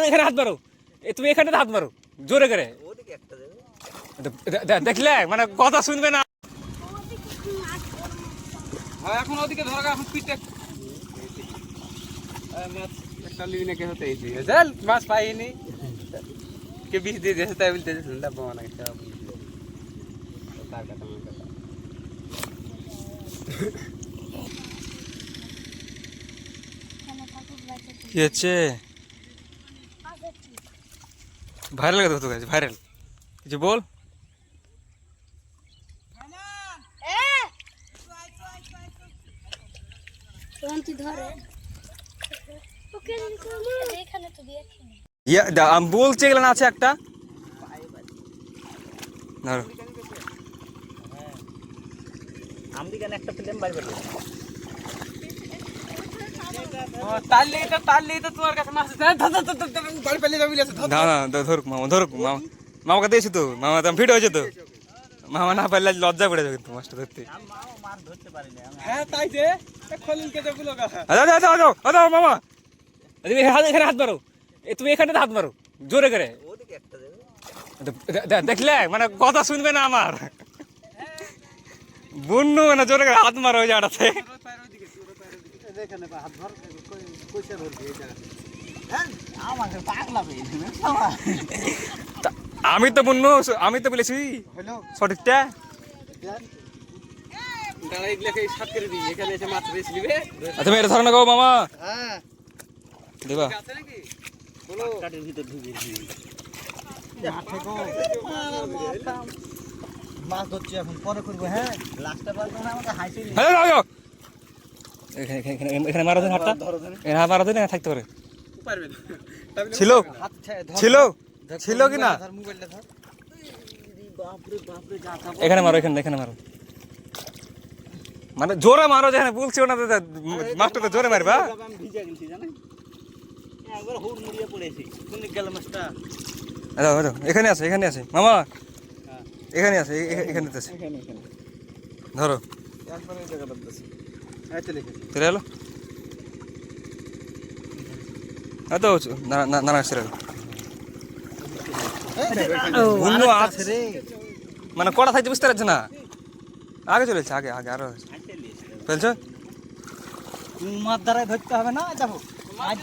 এখানে হাত মারো, তুমি এখানে হাত মারো জোরে করে। দেখলে মানে কথা শুনবে না। এখন ওদিকে ধরো, এখন পিঠে একটা লিনে কে হতে চল মাছ পাইনি কে বিষ দিয়ে দিয়েছে তাই বলতে ঠান্ডা পাওয়া না তার কথা আমার কথা কি হচ্ছে? ভাইরাল কথা তো গাইছে, ভাইরাল কিছু বল। আমি বলছি এগুলো না আছে একটা ধরো একটা ফিল্ম বাইর করব তাহলে তো তোমার কাছে মাছ বাড়ি পেলে যাবি না না ধরুক মামা, ধরুক মামা, মামাকে দিয়েছি তো, মামা তো ফিট হয়েছে তো, মামা না পারলে লজ্জা পড়ে যাবে কিন্তু মাছটা ধরতে। মাছ ধরতে পারি না হ্যাঁ তাই যে খলিলকে যে বলো কথা মামা এখানে হাত মারো, তুমি এখানে হাত মারো জোরে করে। ওদিকে একটা দেবে দেখলে মানে কথা শুনবে না আমার, বুন্নু মানে জোরে করে হাত মারো ওই জায়গাটাতে। এখানে হাত ধর কইছে ধরবি এই জায়গা হ্যাঁ আমাকে পাগলা পেয়ে আমি তো বুন্নু, আমি তো বলেছি হলো সঠিকটা। দাঁড়া এগুলোকে সাত করে দিই, এখানে এসে মাছ বেশ নিবে। তুমি এটা ধরো না গো মামা, হ্যাঁ দেবা আছে নাকি বলো কাটের ভিতর ঢুকে মাছ ধরছি এখন পরে করবো। হ্যাঁ লাস্টটা পারবো না আমাকে হাসি এখানে মারা দিন হাতটা, এখানে মারা দিন থাকতে পারে। পারবে না ছিল ছিল ছিল কি না? মোবাইলটা ধর বাপরে বাপরে যা এখানে মারো, এখানে মারো, মানে জোরে মারো, যেখানে বলছি ওনা মাছটা তো জোরে মারবা। আমি ভিজে গেছি জানেন একবার হুড় মুড়িয়ে পড়েছি কোন গেল মাছটা এখানে আছে, এখানে আছে মামা, এখানে আছে, এখানে আছে, এখানে এখানে ধরো একবার এই জায়গাটা আছে এই তো লিখেছি চলে এলো। তো না না সেরে বুন্নু আছে রে মানে কড়া থাকতে বুঝতে পারছে না, আগে চলেছে, আগে আগে আরো ফেলছো। মাছ দ্বারাই ধরতে হবে না দেখো আজ